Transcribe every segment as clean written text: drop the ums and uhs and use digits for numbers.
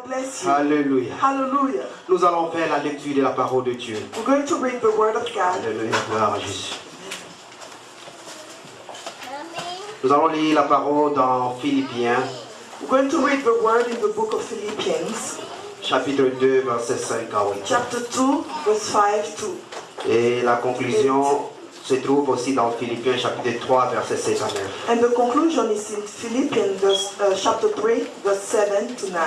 God bless you. Alléluia. Hallelujah. Nous allons faire la lecture de la parole de Dieu. We're going to read the word of God. Alléluia, gloire à Jésus. Nous allons lire la parole dans Philippiens, We're going to read the word in the book of Philippians, chapitre 2, verset 5 à 8. chapter 2, verse 5 to Et la conclusion se trouve aussi dans Philippiens, chapitre 3, verset 7 à 9. And the conclusion is in Philippians chapter 3, verse 7 to 9.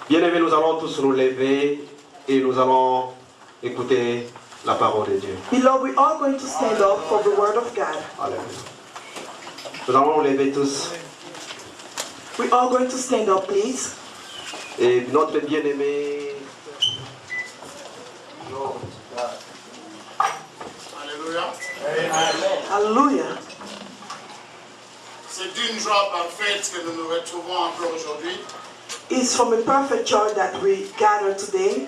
Bien-aimés, nous allons tous nous lever et nous allons écouter la parole de Dieu. Beloved, we are going to stand up for the word of God. Alléluia. Nous allons nous lever tous. We are going to stand up, please. Et notre bien-aimé, Alléluia. Hallelujah. C'est d'une joie parfaite que nous nous retrouvons encore aujourd'hui, It's from a perfect joy that we gather today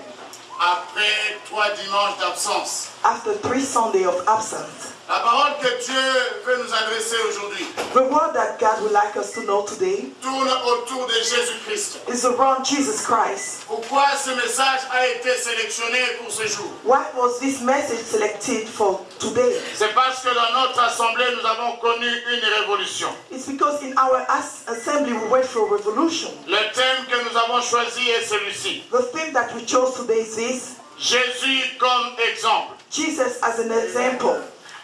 après 3 dimanches d'absence. after 3 Sundays of absence. La parole que Dieu veut nous adresser aujourd'hui The word that God would like us to know today tourne autour de Jésus-Christ. is around Jesus Christ. Pourquoi ce message a été sélectionné pour ce jour? Why was this message selected for today? C'est parce que dans notre assemblée, nous avons connu une révolution. It's because in our assembly we went through a revolution. Le thème que nous avons choisi est celui-ci. The theme that we chose today is this: Jésus comme exemple. Jesus as an example.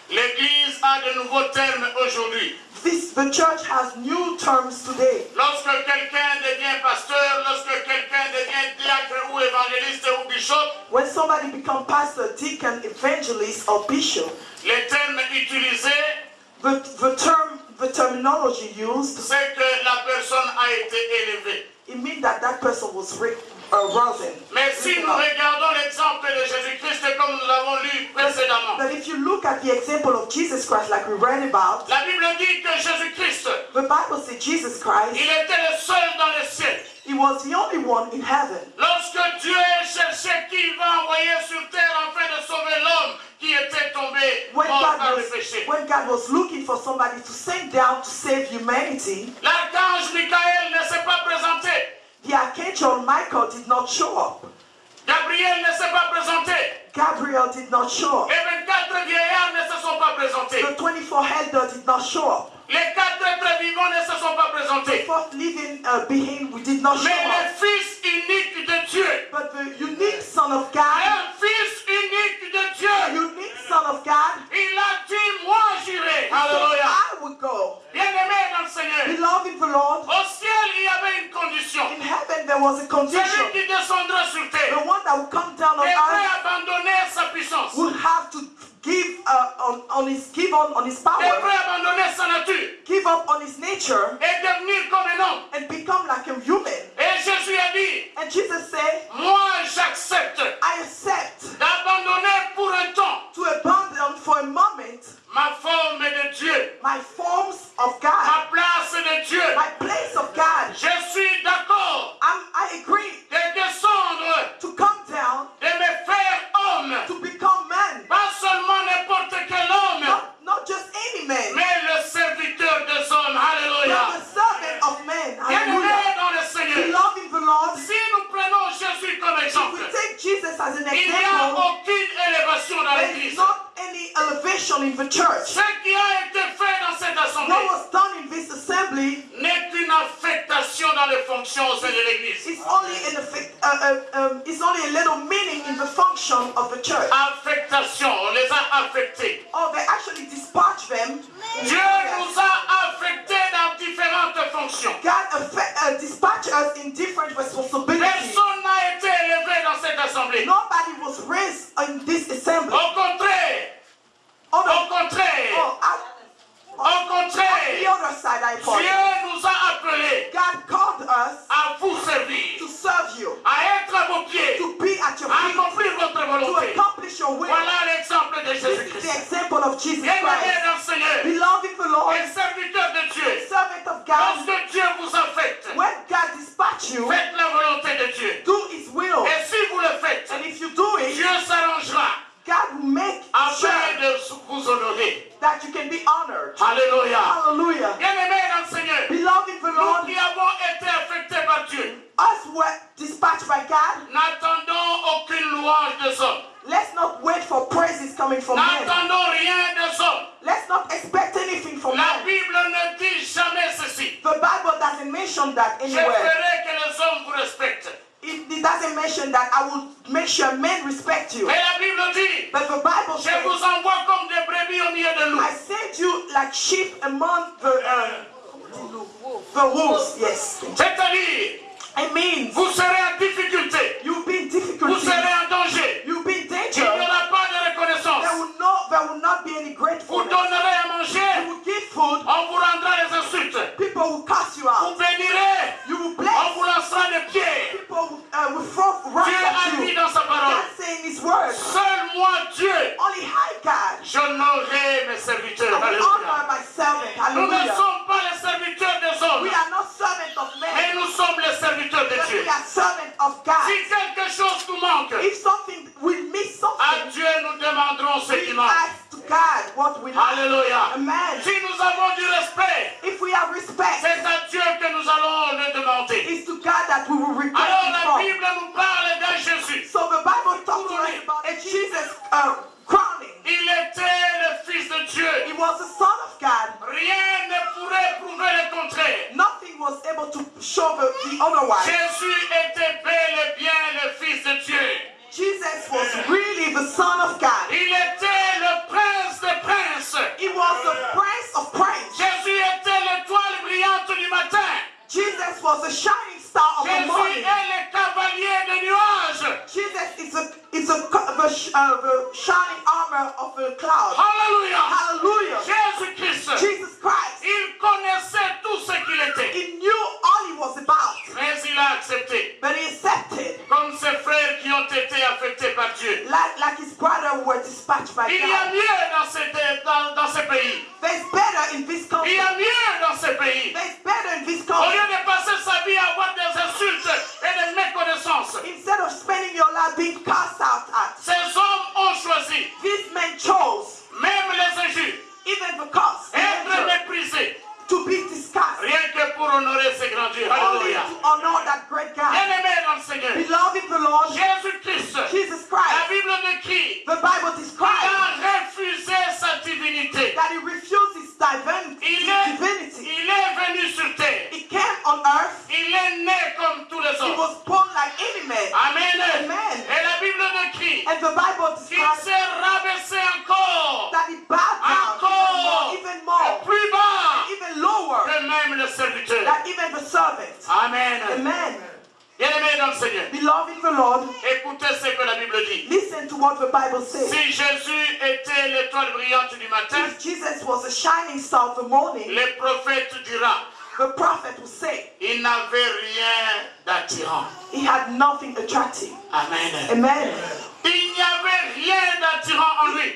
L'Église a de nouveaux termes aujourd'hui. The church has new terms today. Lorsque quelqu'un devient pasteur, lorsque quelqu'un devient diacre ou évangéliste ou bishop, When somebody becomes pastor, deacon, evangelist, or bishop, les termes utilisés, the terminology used, c'est que la personne a été élevée. it means that that person was risen. Mais si nous regardons l'exemple de Jésus-Christ comme nous l'avons lu précédemment, But if you look at the example of Jesus Christ, like we read about, la Bible dit que Jésus-Christ, the Bible says Jesus il Christ, était le seul dans le ciel. he was the only one in heaven. Lorsque Dieu cherchait qui il va envoyer sur terre afin de sauver l'homme qui était tombé When mort par le péché, God was looking for somebody to send down to save humanity, l'archange Michael ne s'est pas présenté. the archangel Michael did not show up. Gabriel ne s'est pas présenté. Gabriel did not show up. Les 24 vieillards ne se sont pas présentés. The 24 elders did not show up. Les 4 êtres vivants ne se sont pas The présentés. fourth living being did not show Mais le up. Fils unique de Dieu, But the unique Son of God, le Fils unique de the Dieu, unique Son of God, il a dit, moi j'irai. so Alléluia. I would go. Bien-aimé dans le Seigneur, Beloved in the Lord, au ciel il y avait une condition. in heaven there was a condition. Celui qui descendra sur The terre one that would come down on devrait earth abandonner sa puissance, would have to give on his power, devrait abandonner sa nature give up on his nature, et devenir comme un homme. and become like a human. Et Jésus a dit, And Jesus said, moi j'accepte I accept d'abandonner pour un temps to abandon for a moment ma forme de Dieu, my forms of God, ma place de Dieu. my place of God. Je suis d'accord I agree de descendre, to come down, de me faire homme. to become man. Pas seulement n'importe quel homme, Not just any man, mais le serviteur des hommes. but Alléluia. the servant of man. Bien-aimé Hallelujah. dans le Seigneur, Beloved in the Lord, si nous prenons Jésus comme if exemple, we take Jesus as an il n'y a example, aucune élévation dans there is l'Église. not any elevation in the church. Ce qui a été fait dans cette What assemblée was done in this assembly n'est qu'une affectation dans les fonctions au sein de l'Église. is only an effect, is only a little meaning in the function of the church. Affectation, on les a affectés. Oh, they actually dispatch them. Dieu nous a affectés dans différentes fonctions. God dispatch us in different responsibilities. Personne n'a été élevé dans cette assemblée. Nobody was raised in this assembly. Au contraire, Oh, au no. contraire, Oh, au on the contraire, other side, I Dieu thought. nous a appelés God called us à vous servir, to serve you, à être à vos pieds, to be at your à feet, accomplir votre to volonté. accomplish your will. Voilà l'exemple de This is the Jésus-Christ. example of Jesus Bien-aimé Christ. dans le Seigneur, Beloved in the Lord, et serviteur de Dieu, servant of God, lorsque Dieu vous affecte, when God dispatch you, faites la volonté de Dieu. do His will. Et si vous le faites, And if you do it, Dieu s'arrangera God will make afin sure de vous honorer. that you can be honored. Alléluia. Hallelujah. Bien-aimé dans le Seigneur, Beloved in the nous Lord, qui avons été affectés mention that Je anywhere. ferai que les hommes vous respectent. It doesn't mention that I will make sure men respect you. Mais la Bible dit, But the Bible je says, vous envoie comme des brebis au milieu de loups. I sent you like sheep among the wolves. Yes. C'est-à-dire, It means vous serez en difficulté. you'll be in Vous difficulty. serez en danger. You'll be in Il n'y danger. aura pas de reconnaissance. There will not be any Vous gratefulness. donnerez à You manger. will give food. On vous rendra les insultes. People will cast you Vous out. bénirez. You will On bless. vous lancera des pieds. People will throw rocks Dieu at a dit you. dans sa parole, God saying His word. seul moi, Dieu, Only high God. j'honorerai mes I serviteurs. will Alléluia. honor my servant. Nous ne Hallelujah. sommes pas les serviteurs des hommes, We are not servants of men, mais nous sommes les serviteurs de but Dieu. we are servants of God. Si quelque chose nous manque, If something we miss à something, Dieu nous demanderons ce qui we manque. ask to God what we lack. Alléluia. Amen. Si nous avons du respect, If we have respect, c'est à Dieu que nous allons le demander. it's to God that we will request Alors it la from. Bible nous parle de Jésus. So the Bible talks to us about Jesus crowning. Il était le Fils de Dieu. He was the Son of God. Rien ne pourrait prouver le contraire. Nothing was able to show the otherwise. Jésus était bel et bien le Fils de Dieu. Jesus was really the Son of God. Il était le Prince des princes. He was the Prince of Prince. Jésus était l'étoile brillante du matin. Jesus was the shining star of the Jésus morning. est le cavalier des nuages. Jesus is the shining armor of the cloud. Alléluia. Hallelujah. Jésus-Christ, Jesus Christ. il connaissait tout ce qu'il était. He knew all he was about, Mais il a accepté. but he accepted, Comme ses frères qui ont été affectés par Dieu. like his brother who were dispatched by Il y a God. mieux dans ce pays. There's better in this Il country. y a mieux dans ce pays. There's better in this Au country. lieu de passer sa vie à avoir des insultes et des méconnaissances, Instead of spending your life being cast out at, ces hommes ont choisi, these men chose, même les injures, even the cost, être méprisés, to be discussed, rien que pour honorer ces grands dieux. only Alléluia. to honor that great God. Bien-aimés dans le Seigneur, Beloved the Lord, Jésus-Christ, Jesus la Christ, Bible décrit, the Bible il describes a refusé sa divinité. that he refused his divinity. Il est venu sur terre. He came on earth, Il est né comme tous les he autres. was born like any man. Amen. Amen. Et la Bible décrit And the Bible qu'il describes s'est rabaissé encore, that he bowed down even more, et plus bas even lower que même le serviteur. than even the servant. Amen. Amen. Bien-aimés dans le Seigneur, Beloved the Lord, écoutez ce que la Bible dit. listen to what the Bible says. Si Jésus était l'étoile brillante du matin, If Jesus was a shining star of the morning, le prophète dira, the prophet would say il n'avait rien d'attirant. he had nothing attractive. Amen. Amen. Il n'y avait rien d'attirant en lui.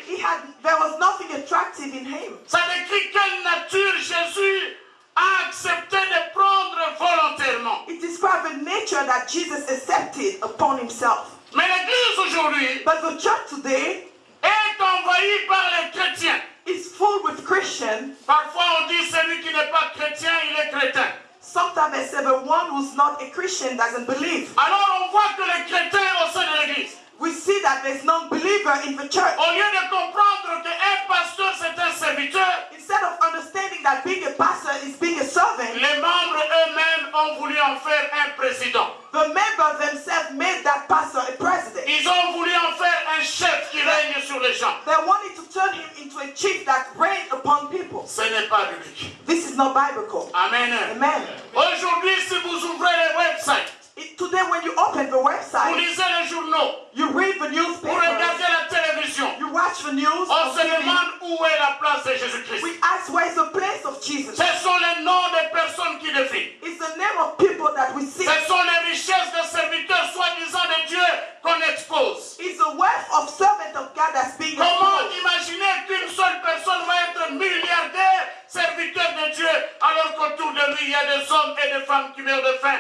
There was nothing attractive in him. Ça décrit quelle nature Jésus a accepté de prendre volontairement. It describes the nature that Jesus accepted upon himself. Mais l'Église aujourd'hui But the church today est envahie par les chrétiens. is full with Christians. Parfois on dit celui qui n'est pas chrétien, il est crétin. Sometimes they say the one who's not a Christian doesn't believe. Alors on voit que les chrétiens au sein de l'Église, We see that there's non-believer in the church. au lieu de comprendre qu'un pasteur c'est un serviteur, Instead of understanding that being a pastor is being a servant, les membres eux-mêmes ont voulu en faire un président. the members themselves made that pastor a president. Ils ont voulu en faire un chef qui règne sur les gens. They wanted to turn him into a chief that reigned upon people. Ce n'est pas biblique. This is not biblical. Amen. Amen. Aujourd'hui, si vous ouvrez les websites, Today when you open the vous website, lisez les journaux, you read the vous newspaper, regardez la télévision, you watch the news, on on se TV, demande où est la place de Jésus-Christ. we ask where is the place of Jesus. Ce sont les noms des personnes qui défilent. It's the name of people that we see. Ce sont les richesses des serviteurs soi-disant de Dieu qu'on expose. It's the wealth of servant of God that's being Comment exposed. imaginer qu'une seule personne va être milliardaire, serviteur de Dieu, alors qu'autour de lui il y a des hommes et des femmes qui meurent de faim,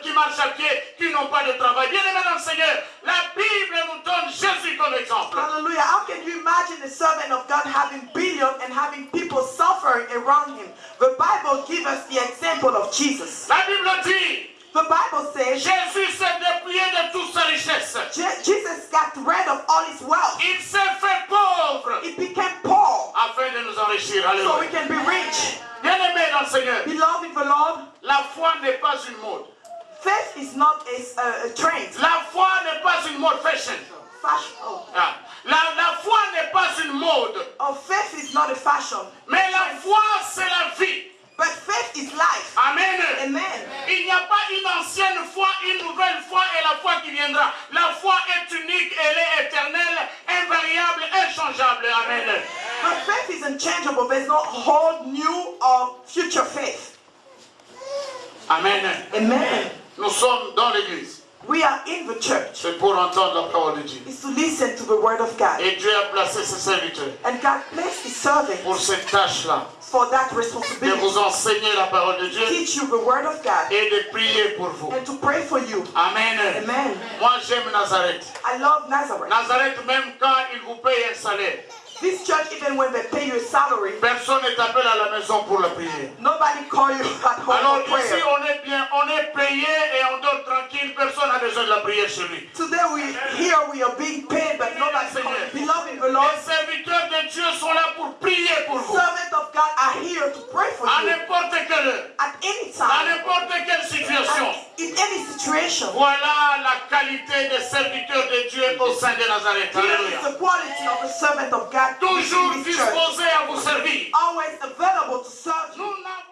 qui marchent à pied, qui n'ont pas de travail. Bien aimé dans le Seigneur, la Bible nous donne Jésus comme exemple. Hallelujah. How can you imagine a servant of God having billions and having people suffering around him? The Bible gives us the example of Jesus. La Bible dit, The Bible says Jésus s'est dépouillé de toute sa richesse. Jesus got rid of all his wealth. Il s'est fait pauvre He became poor afin de nous enrichir. so we Alléluia. can be rich. Bien-aimé dans le Seigneur, Beloved in the Lord, la foi n'est pas une mode. faith is not a trend. La foi n'est pas une mode fashion. Fashion. Oh. Ah. La foi n'est pas une mode. Oh, faith is not a fashion. Mais la foi, c'est la vie. But faith is life. Amen. Amen. Il n'y a pas une ancienne foi, une nouvelle foi et la foi qui viendra. La foi est unique, elle est éternelle, invariable, inchangeable. Amen. But faith is unchangeable. There's no old, new, or future faith. Amen. Amen. Nous sommes dans l'église. We are in the church. C'est pour entendre la parole de Dieu. Is to listen to the word of God. Et Dieu a placé ses serviteurs And God placed his servants pour cette tâche-là, for that de responsibility. vous enseigner la parole de Dieu Teach you the word of God et de prier pour vous. and to pray for you. Amen. Amen. Moi, j'aime Nazareth. I love Nazareth. Nazareth, même quand il vous paye un salaire, This church, even when they pay you a salary, personne ne t'appelle à la maison pour la prière. nobody call you at home Alors for ici, prayer. on est bien, on est payé et on dort tranquille. Personne n'a besoin de la prière chez lui. Today we are being paid, but nobody call you. Beloved in the Lord, Les serviteurs de Dieu sont là pour prier pour vous. servants of God are here to pray for À you n'importe quelle heure, at any à time, n'importe quelle situation. in any situation. Voilà la qualité des serviteurs de Dieu au sein de Nazareth. Here is Alléluia. the quality of a servant of God Toujours in this church. disposé à vous servir. Always available to serve you. Nous n'avons